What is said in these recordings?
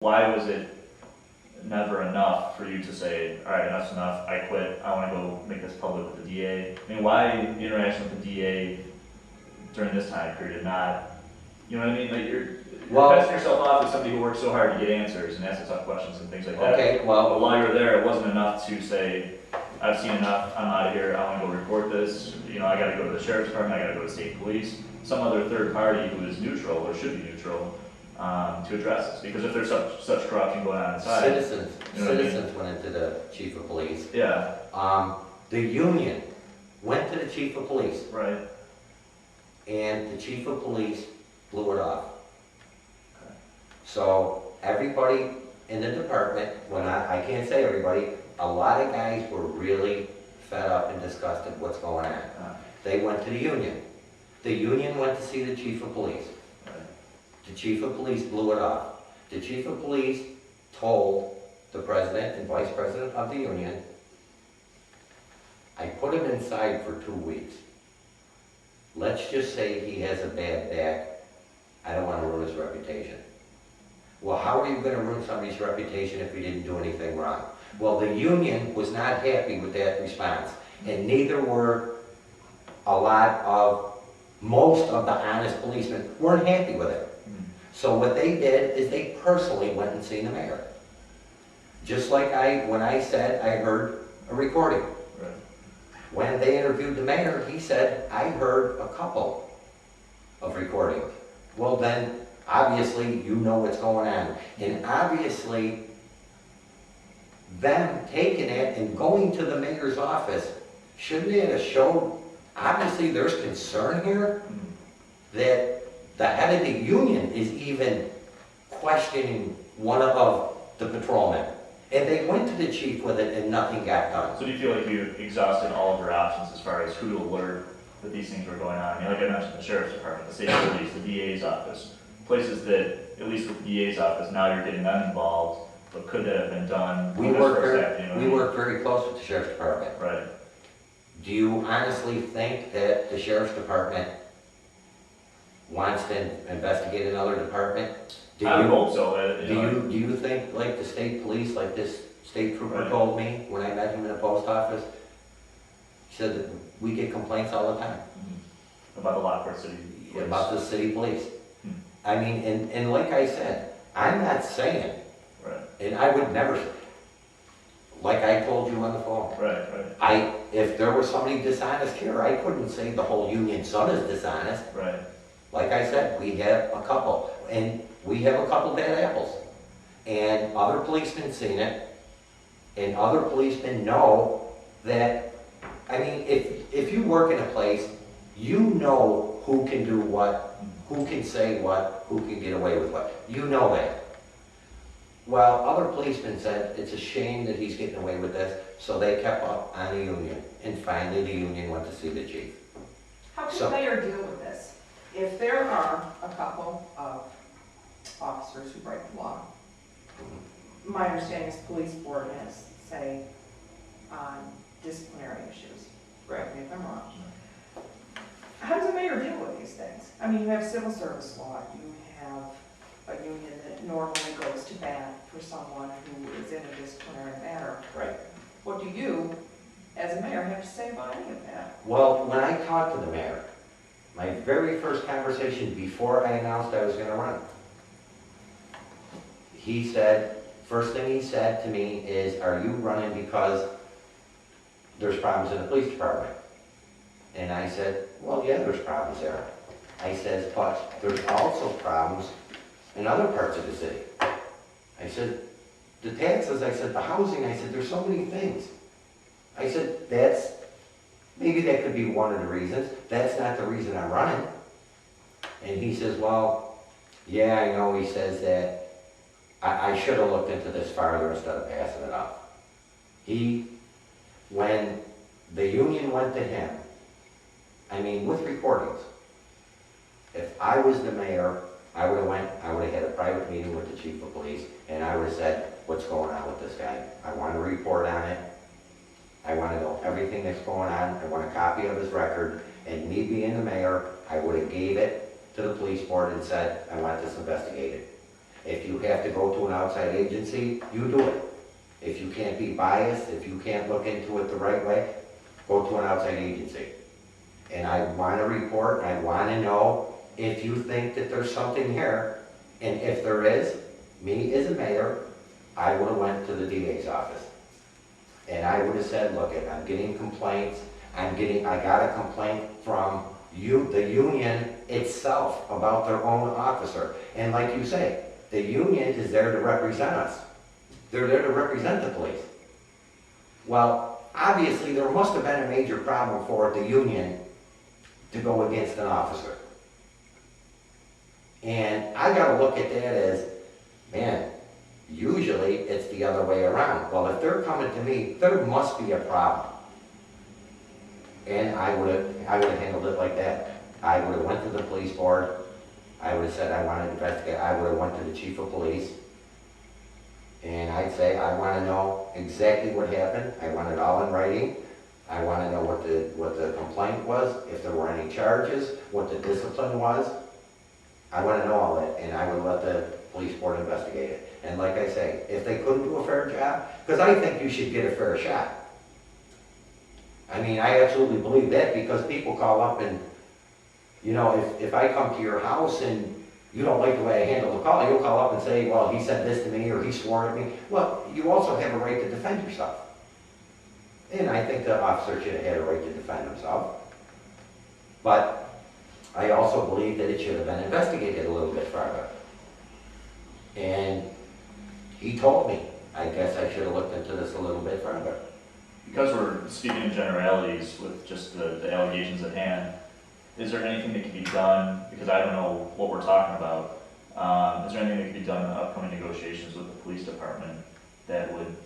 Why was it never enough for you to say, all right, enough's enough, I quit, I want to go make this public with the DA? I mean, why interaction with the DA during this time period, not, you know what I mean? Like you're passing yourself off as somebody who works so hard to get answers and ask tough questions and things like that. Okay, well, but while you were there, it wasn't enough to say, I've seen enough, I'm out of here, I want to go report this, you know, I got to go to the sheriff's department, I got to go to state police, some other third party who is neutral or should be neutral to address this. Because if there's such corruption going on inside, citizens, you know citizens went into the chief of police. Yeah. The union went to the chief of police. Right. And the chief of police blew it off. Okay. So everybody in the department, well, I can't say everybody, a lot of guys were really fed up and disgusted with what's going on. They went to the union. The union went to see the chief of police. The chief of police blew it off. The chief of police told the president and vice president of the union, I put him inside for 2 weeks. Let's just say he has a bad back. I don't want to ruin his reputation. Well, how are you going to ruin somebody's reputation if he didn't do anything wrong? Well, the union was not happy with that response, and neither were most of the honest policemen weren't happy with it. So what they did is they personally went and seen the mayor. Just like when I said I heard a recording. Right. When they interviewed the mayor, he said, I heard a couple of recordings. Well then, obviously you know what's going on. And obviously, them taking it and going to the mayor's office, shouldn't it have shown, obviously there's concern here that the head of the union is even questioning one of the patrolmen. And they went to the chief with it and nothing got done. So do you feel like you exhausted all of your options as far as who to alert that these things were going on? I mean, like I mentioned, the sheriff's department, the state police, the DA's office, places that, at least with the DA's office, now you're getting them involved, but could that have been done? We work very close with the sheriff's department. Right. Do you honestly think that the sheriff's department wants to investigate another department? I would hope so. Do you think, like the state police, like this state trooper told me when I met him in the post office, he said that we get complaints all the time. About the Lockport City Police. About the city police. I mean, and like I said, I'm not saying, and I would never, like I told you on the phone, if there was somebody dishonest here, I couldn't say the whole union son is dishonest. Right. Like I said, we have a couple, and we have a couple bad apples. And other policemen seen it, and other policemen know that, I mean, if you work in a place, you know who can do what, who can say what, who can get away with what. You know that. Well, other policemen said it's a shame that he's getting away with this, so they kept up on the union. And finally, the union went to see the chief. How can the mayor deal with this? If there are a couple of officers who break the law, my understanding is police board has say on disciplinary issues. Correct me if I'm wrong. How does the mayor deal with these things? I mean, you have civil service law, you have a union that normally goes to bat for someone who is in a disciplinary matter. Right. What do you, as a mayor, have to say about any of that? Well, when I talked to the mayor, my very first conversation before I announced I was going to run, he said, first thing he said to me is, are you running because there's problems in the police department? And I said, well, yeah, there's problems there. I said, but there's also problems in other parts of the city. I said, the taxes, I said, the housing, I said, there's so many things. I said, maybe that could be one of the reasons. That's not the reason I'm running. And he says, well, yeah, I know. He says that I should have looked into this farther instead of passing it up. When the union went to him, I mean, with recordings, if I was the mayor, I would have had a private meeting with the chief of police, and I would have said, what's going on with this guy? I want a report on it. I want to know everything that's going on. I want a copy of his record. And me being the mayor, I would have gave it to the police board and said, I want this investigated. If you have to go to an outside agency, you do it. If you can't be biased, if you can't look into it the right way, go to an outside agency. And I want a report, I want to know if you think that there's something here, and if there is, me as a mayor, I would have went to the DA's office. And I would have said, look, I'm getting complaints, I got a complaint from the union itself about their own officer. And like you say, the union is there to represent us. They're there to represent the police. Well, obviously there must have been a major problem for the union to go against an officer. And I gotta look at that as, man, usually it's the other way around. Well, if they're coming to me, there must be a problem. And I would have handled it like that. I would have went to the police board. I would have said I want to investigate. I would have went to the chief of police. And I'd say, I want to know exactly what happened. I want it all in writing. I want to know what the complaint was, if there were any charges, what the discipline was. I want to know all that, and I would let the police board investigate it. And like I say, if they couldn't do a fair job, because I think you should get a fair shot. I mean, I absolutely believe that, because people call up and, you know, if I come to your house and you don't like the way I handle the call, you'll call up and say, well, he said this to me, or he swore at me. Well, you also have a right to defend yourself. And I think the officer should have had a right to defend himself. But I also believe that it should have been investigated a little bit further. And he told me, I guess I should have looked into this a little bit further. Because we're speaking in generalities with just the allegations at hand, is there anything that can be done, because I don't know what we're talking about, is there anything that can be done in the upcoming negotiations with the police department that would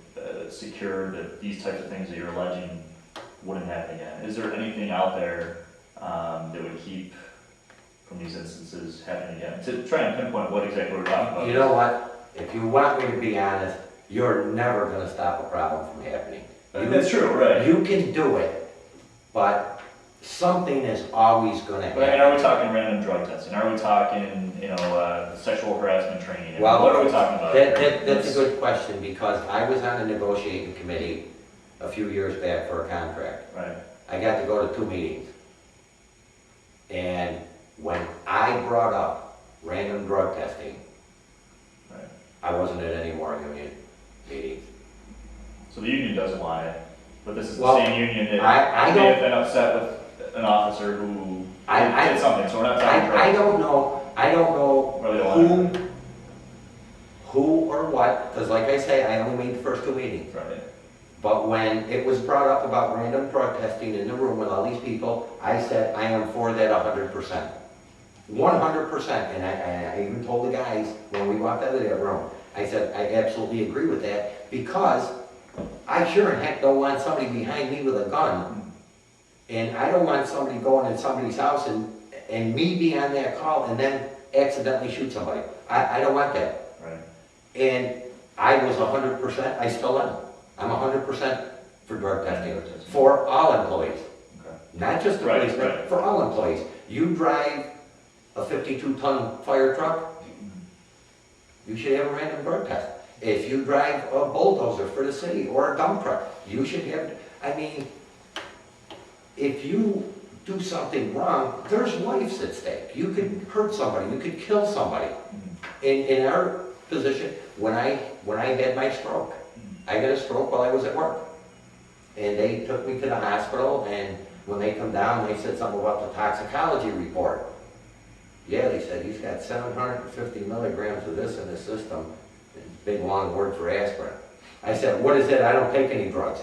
secure that these types of things that you're alleging wouldn't happen again? Is there anything out there that would keep from these instances happening again? To try and pinpoint what exactly we're talking about. You know what? If you want me to be honest, you're never going to stop a problem from happening. That's true, right? You can do it, but something is always going to happen. But I mean, are we talking random drug testing? Are we talking, you know, sexual harassment training? Well, what are we talking about? That's a good question, because I was on a negotiating committee a few years back for a contract. Right. I got to go to 2 meetings. And when I brought up random drug testing, Right. I wasn't at any more union meetings. So the union doesn't want it, but this is the Well, same union that I may don't- have been upset with an officer who I- did something, so we're not talking drugs. I don't know Or they don't want it. who or what, because like I say, I only made the first 2 meetings. Right. But when it was brought up about random drug testing in the room with all these people, I said, I am for that 100%. 100%, and I even told the guys when we walked out of that room, I said, I absolutely agree with that, because I sure in heck don't want somebody behind me with a gun, and I don't want somebody going in somebody's house and me be on that call and then accidentally shoot somebody. I don't want that. Right. And I was 100%, I still am. I'm 100% for drug testing for all employees. Okay. Not just the Right, policemen, right. for all employees. You drive a 52-ton fire truck, you should have a random drug test. If you drive a bulldozer for the city or a dump truck, you should have, I mean, if you do something wrong, there's lives at stake. You could hurt somebody, you could kill somebody. In our position, when I had my stroke, I got a stroke while I was at work. And they took me to the hospital, and when they come down, they said something about the toxicology report. Yeah, they said, he's got 750 milligrams of this in his system. Big long word for aspirin. I said, what is it? I don't take any drugs.